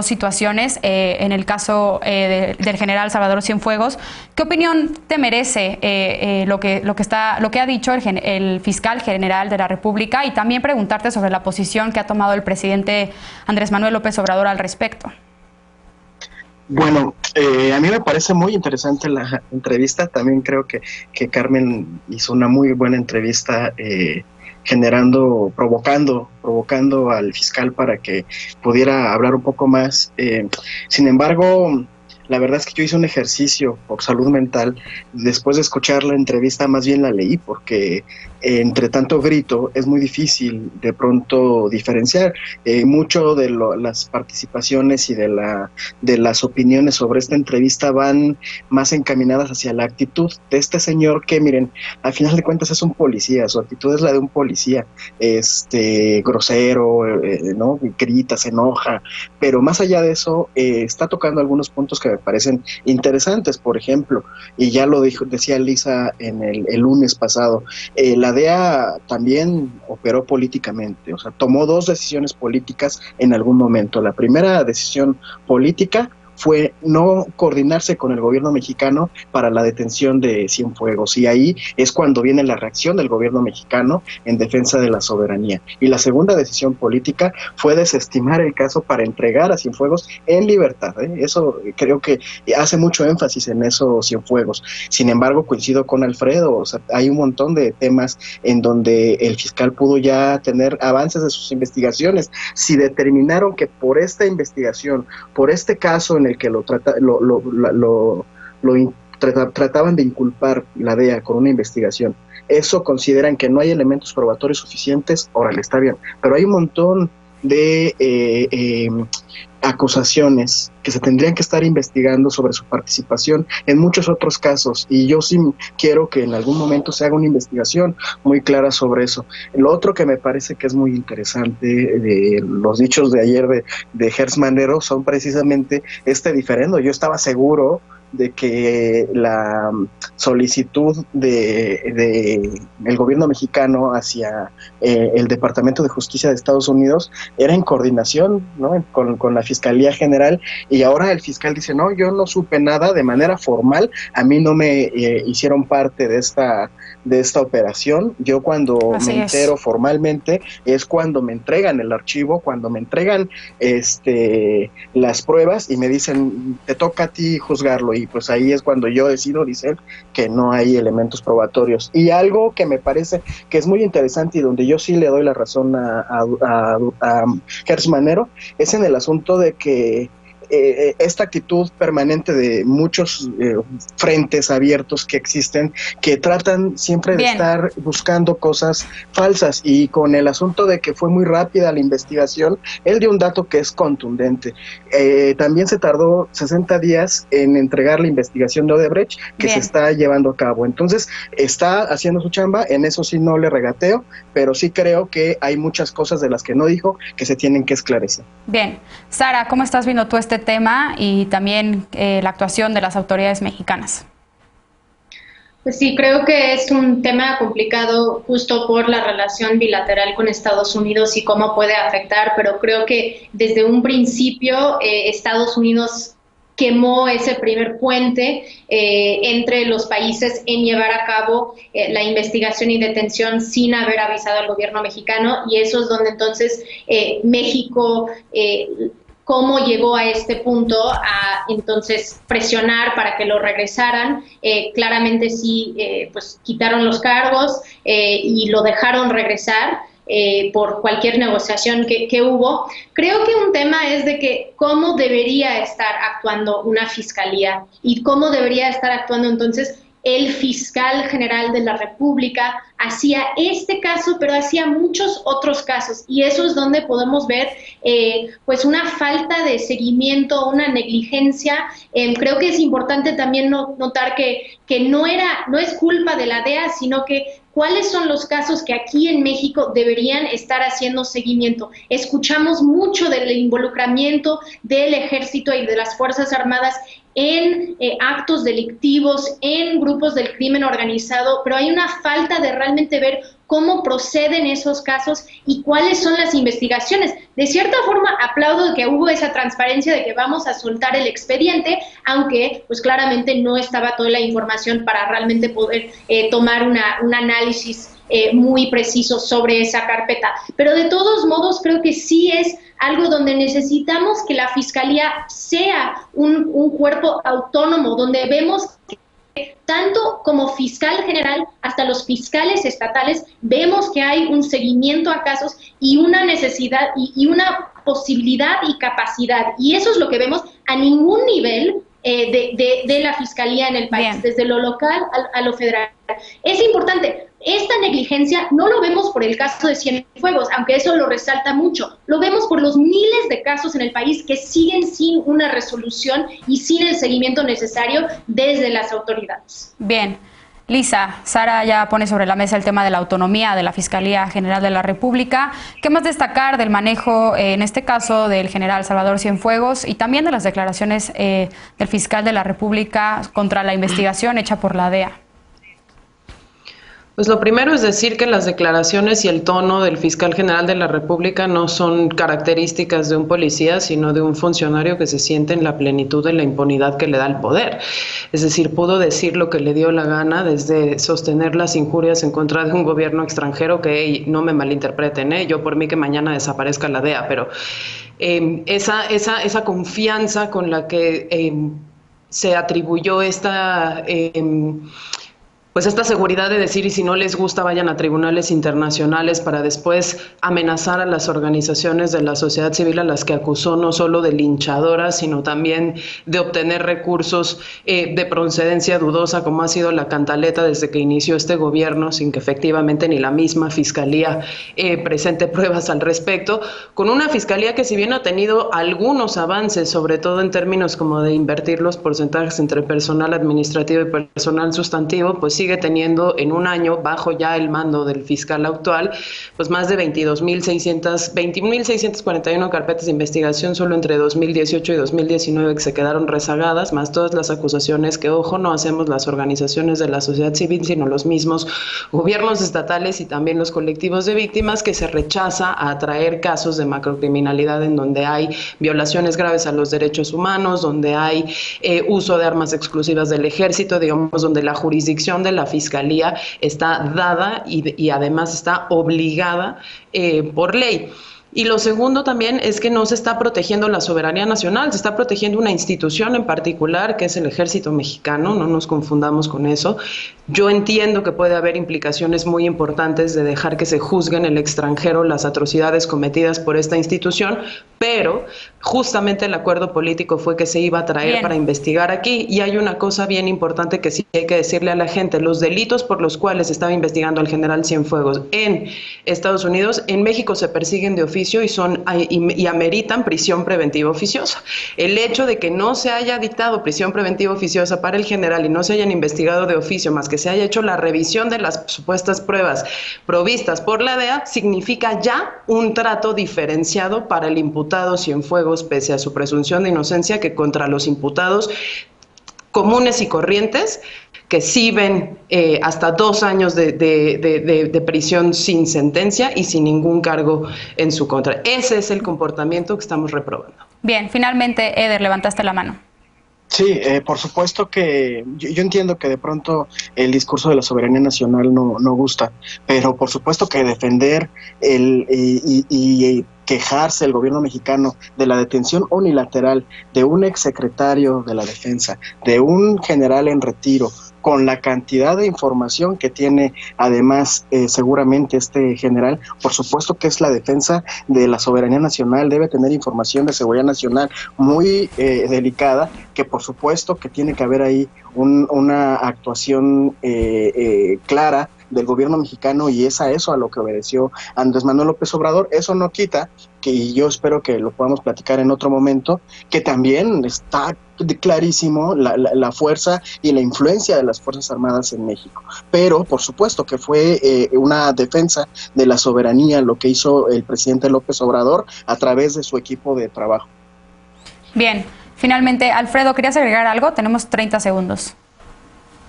[SPEAKER 1] situaciones. En el caso del general Salvador Cienfuegos, ¿qué opinión te merece lo que ha dicho el fiscal general de la República? Y también preguntarte sobre la posición que ha tomado el presidente Andrés Manuel López Obrador al respecto.
[SPEAKER 5] Bueno, a mí me parece muy interesante la entrevista. También creo que Carmen hizo una muy buena entrevista, provocando al fiscal para que pudiera hablar un poco más. Sin embargo, la verdad es que yo hice un ejercicio por salud mental. Después de escuchar la entrevista, más bien la leí, porque entre tanto grito es muy difícil de pronto diferenciar. Mucho de las participaciones y de las opiniones sobre esta entrevista van más encaminadas hacia la actitud de este señor que, miren, al final de cuentas es un policía, su actitud es la de un policía, grosero, ¿no? Grita, se enoja, pero más allá de eso, está tocando algunos puntos que me parecen interesantes. Por ejemplo, y ya lo decía Lisa en el lunes pasado, la DEA también operó políticamente, o sea, tomó dos decisiones políticas en algún momento. La primera decisión política fue no coordinarse con el gobierno mexicano para la detención de Cienfuegos, y ahí es cuando viene la reacción del gobierno mexicano en defensa de la soberanía. Y la segunda decisión política fue desestimar el caso para entregar a Cienfuegos en libertad, Eso creo que hace mucho énfasis en eso Cienfuegos. Sin embargo, coincido con Alfredo, o sea, hay un montón de temas en donde el fiscal pudo ya tener avances de sus investigaciones. Si determinaron que por esta investigación, por este caso en el que trataban de inculpar la DEA con una investigación, eso consideran que no hay elementos probatorios suficientes, órale, está bien, pero hay un montón de acusaciones que se tendrían que estar investigando sobre su participación en muchos otros casos, y yo sí quiero que en algún momento se haga una investigación muy clara sobre eso. Lo otro que me parece que es muy interesante de los dichos de ayer de Gertz Manero son precisamente este diferendo. Yo estaba seguro de que la solicitud de el gobierno mexicano hacia el Departamento de Justicia de Estados Unidos era en coordinación, ¿no? con la Fiscalía General, y ahora el fiscal dice, no, yo no supe nada de manera formal, a mí no me hicieron parte de esta operación. Yo cuando me entero formalmente es cuando me entregan el archivo, cuando me entregan las pruebas y me dicen, te toca a ti juzgarlo, y pues ahí es cuando yo decido, dice él, que no hay elementos probatorios. Y algo que me parece que es muy interesante y donde yo sí le doy la razón a Gertz Manero es en el asunto de que esta actitud permanente de muchos frentes abiertos que existen, que tratan siempre de estar buscando cosas falsas, y con el asunto de que fue muy rápida la investigación, él dio un dato que es contundente. También se tardó 60 días en entregar la investigación de Odebrecht, que se está llevando a cabo. Entonces, está haciendo su chamba, en eso sí no le regateo, pero sí creo que hay muchas cosas de las que no dijo que se tienen que esclarecer.
[SPEAKER 1] Bien. Sara, ¿cómo estás viendo tú este tema y también la actuación de las autoridades mexicanas?
[SPEAKER 6] Pues sí, creo que es un tema complicado justo por la relación bilateral con Estados Unidos y cómo puede afectar, pero creo que desde un principio Estados Unidos quemó ese primer puente entre los países en llevar a cabo la investigación y detención sin haber avisado al gobierno mexicano, y eso es donde entonces México cómo llegó a este punto a entonces presionar para que lo regresaran. Claramente sí, pues quitaron los cargos y lo dejaron regresar por cualquier negociación que hubo. Creo que un tema es de que cómo debería estar actuando una fiscalía y cómo debería estar actuando entonces el fiscal general de la República hacia este caso, pero hacia muchos otros casos, y eso es donde podemos ver pues una falta de seguimiento, una negligencia. Creo que es importante también notar que no es culpa de la DEA, sino que cuáles son los casos que aquí en México deberían estar haciendo seguimiento. Escuchamos mucho del involucramiento del Ejército y de las Fuerzas Armadas en actos delictivos, en grupos del crimen organizado, pero hay una falta de realmente ver cómo proceden esos casos y cuáles son las investigaciones. De cierta forma, aplaudo que hubo esa transparencia de que vamos a soltar el expediente, aunque pues claramente no estaba toda la información para realmente poder tomar un análisis muy preciso sobre esa carpeta. Pero de todos modos, creo que sí es algo donde necesitamos que la Fiscalía sea un cuerpo autónomo, donde vemos que tanto como fiscal general hasta los fiscales estatales vemos que hay un seguimiento a casos y una necesidad y una posibilidad y capacidad, y eso es lo que vemos a ningún nivel de la Fiscalía en el país. Bien. Desde lo local a lo federal. Es importante, esta negligencia no lo vemos por el caso de Cienfuegos, aunque eso lo resalta mucho, lo vemos por los miles de casos en el país que siguen sin una resolución y sin el seguimiento necesario desde las autoridades.
[SPEAKER 1] Bien. Lisa, Sara ya pone sobre la mesa el tema de la autonomía de la Fiscalía General de la República. ¿Qué más destacar del manejo, en este caso, del general Salvador Cienfuegos y también de las declaraciones del fiscal de la República contra la investigación hecha por la DEA?
[SPEAKER 3] Pues lo primero es decir que las declaraciones y el tono del fiscal general de la República no son características de un policía, sino de un funcionario que se siente en la plenitud de la impunidad que le da el poder. Es decir, pudo decir lo que le dio la gana, desde sostener las injurias en contra de un gobierno extranjero, que hey, no me malinterpreten, yo por mí que mañana desaparezca la DEA, pero esa confianza con la que se atribuyó esta seguridad de decir, y si no les gusta vayan a tribunales internacionales, para después amenazar a las organizaciones de la sociedad civil a las que acusó no solo de linchadoras, sino también de obtener recursos de procedencia dudosa, como ha sido la cantaleta desde que inició este gobierno, sin que efectivamente ni la misma fiscalía presente pruebas al respecto, con una fiscalía que, si bien ha tenido algunos avances, sobre todo en términos como de invertir los porcentajes entre personal administrativo y personal sustantivo, pues sigue teniendo en un año, bajo ya el mando del fiscal actual, pues más de 21.641 carpetas de investigación solo entre 2018 y 2019 que se quedaron rezagadas, más todas las acusaciones que, ojo, no hacemos las organizaciones de la sociedad civil, sino los mismos gobiernos estatales y también los colectivos de víctimas, que se rechaza a traer casos de macrocriminalidad en donde hay violaciones graves a los derechos humanos, donde hay uso de armas exclusivas del ejército, digamos, donde la jurisdicción de la Fiscalía está dada y además está obligada por ley. Y lo segundo también es que no se está protegiendo la soberanía nacional, se está protegiendo una institución en particular, que es el Ejército Mexicano, no nos confundamos con eso. Yo entiendo que puede haber implicaciones muy importantes de dejar que se juzguen en el extranjero las atrocidades cometidas por esta institución, pero justamente el acuerdo político fue que se iba a traer para investigar aquí. Y hay una cosa bien importante que sí hay que decirle a la gente: los delitos por los cuales estaba investigando al general Cienfuegos en Estados Unidos, en México se persiguen de oficio y ameritan prisión preventiva oficiosa. El hecho de que no se haya dictado prisión preventiva oficiosa para el general y no se hayan investigado de oficio, más que se haya hecho la revisión de las supuestas pruebas provistas por la DEA, significa ya un trato diferenciado para el imputado Cienfuegos, pese a su presunción de inocencia, que contra los imputados comunes y corrientes que sí ven hasta 2 años de prisión sin sentencia y sin ningún cargo en su contra. Ese es el comportamiento que estamos reprobando.
[SPEAKER 1] Bien, finalmente, Eder, levantaste la mano.
[SPEAKER 5] Sí, por supuesto que yo entiendo que de pronto el discurso de la soberanía nacional no gusta, pero por supuesto que defender y quejarse el gobierno mexicano de la detención unilateral de un exsecretario de la Defensa, de un general en retiro, con la cantidad de información que tiene además seguramente este general, por supuesto que es la defensa de la soberanía nacional, debe tener información de seguridad nacional muy delicada, que por supuesto que tiene que haber ahí una actuación clara del gobierno mexicano, y es a eso a lo que obedeció Andrés Manuel López Obrador. Eso no quita, que yo espero que lo podamos platicar en otro momento, que también está clarísimo la fuerza y la influencia de las Fuerzas Armadas en México, pero por supuesto que fue una defensa de la soberanía lo que hizo el presidente López Obrador a través de su equipo de trabajo.
[SPEAKER 1] Bien, finalmente, Alfredo, ¿querías agregar algo? Tenemos 30 segundos.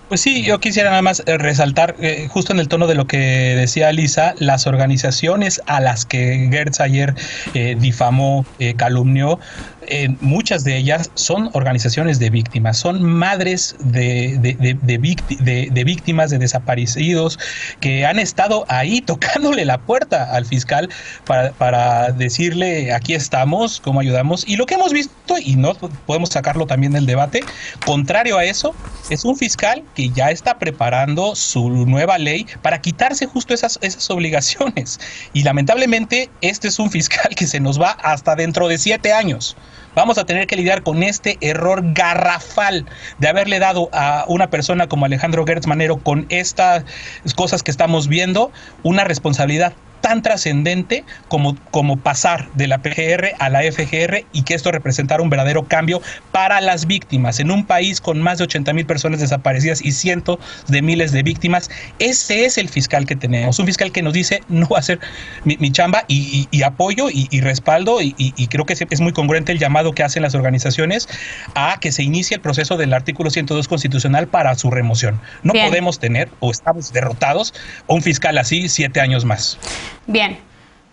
[SPEAKER 4] Pues sí, yo quisiera nada más resaltar, justo en el tono de lo que decía Lisa, las organizaciones a las que Gertz ayer difamó, calumnió, muchas de ellas son organizaciones de víctimas, son madres de víctimas, de desaparecidos, que han estado ahí tocándole la puerta al fiscal para decirle: aquí estamos, cómo ayudamos. Y lo que hemos visto, y no podemos sacarlo también del debate, contrario a eso, es un fiscal que ya está preparando su nueva ley para quitarse justo esas obligaciones. Y lamentablemente este es un fiscal que se nos va hasta dentro de 7 años. Vamos a tener que lidiar con este error garrafal de haberle dado a una persona como Alejandro Gertz Manero, con estas cosas que estamos viendo, una responsabilidad tan trascendente como pasar de la PGR a la FGR, y que esto representara un verdadero cambio para las víctimas en un país con más de 80,000 personas desaparecidas y cientos de miles de víctimas. Ese es el fiscal que tenemos, un fiscal que nos dice: no va a hacer mi chamba, y apoyo y respaldo, y creo que es muy congruente el llamado que hacen las organizaciones a que se inicie el proceso del artículo 102 constitucional para su remoción. No Bien. Podemos tener, o estamos derrotados, a un fiscal así 7 años más.
[SPEAKER 1] Bien,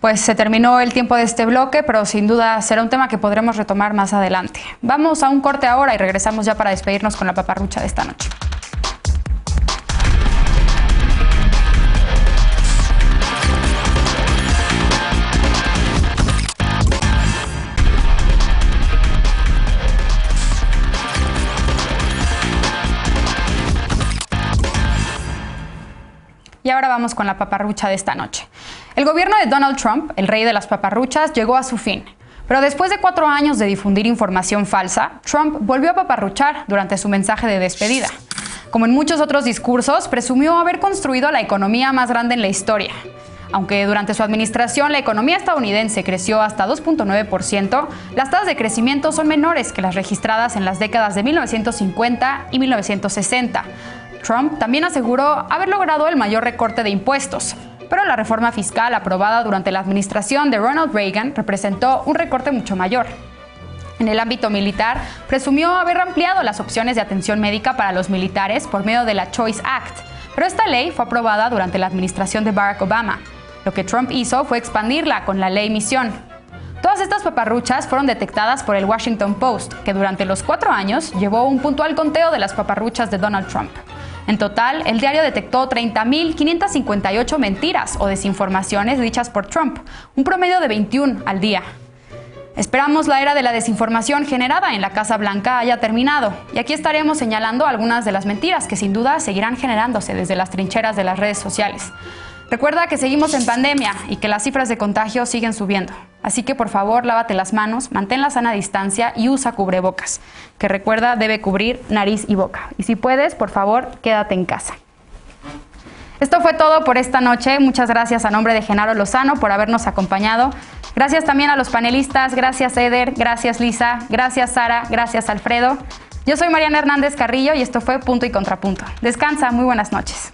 [SPEAKER 1] pues se terminó el tiempo de este bloque, pero sin duda será un tema que podremos retomar más adelante. Vamos a un corte ahora y regresamos ya para despedirnos con la paparrucha de esta noche. Y ahora vamos con la paparrucha de esta noche. El gobierno de Donald Trump, el rey de las paparruchas, llegó a su fin. Pero después de 4 años de difundir información falsa, Trump volvió a paparruchar durante su mensaje de despedida. Como en muchos otros discursos, presumió haber construido la economía más grande en la historia. Aunque durante su administración la economía estadounidense creció hasta 2.9%, las tasas de crecimiento son menores que las registradas en las décadas de 1950 y 1960. Trump también aseguró haber logrado el mayor recorte de impuestos, pero la reforma fiscal aprobada durante la administración de Ronald Reagan representó un recorte mucho mayor. En el ámbito militar, presumió haber ampliado las opciones de atención médica para los militares por medio de la Choice Act, pero esta ley fue aprobada durante la administración de Barack Obama. Lo que Trump hizo fue expandirla con la ley Misión. Todas estas paparruchas fueron detectadas por el Washington Post, que durante los 4 años llevó un puntual conteo de las paparruchas de Donald Trump. En total, el diario detectó 30.558 mentiras o desinformaciones dichas por Trump, un promedio de 21 al día. Esperamos la era de la desinformación generada en la Casa Blanca haya terminado, y aquí estaremos señalando algunas de las mentiras que sin duda seguirán generándose desde las trincheras de las redes sociales. Recuerda que seguimos en pandemia y que las cifras de contagio siguen subiendo, así que por favor lávate las manos, mantén la sana distancia y usa cubrebocas, que recuerda debe cubrir nariz y boca. Y si puedes, por favor, quédate en casa. Esto fue todo por esta noche. Muchas gracias a nombre de Genaro Lozano por habernos acompañado. Gracias también a los panelistas. Gracias Eder, gracias Lisa, gracias Sara, gracias Alfredo. Yo soy Mariana Hernández Carrillo y esto fue Punto y Contrapunto. Descansa, muy buenas noches.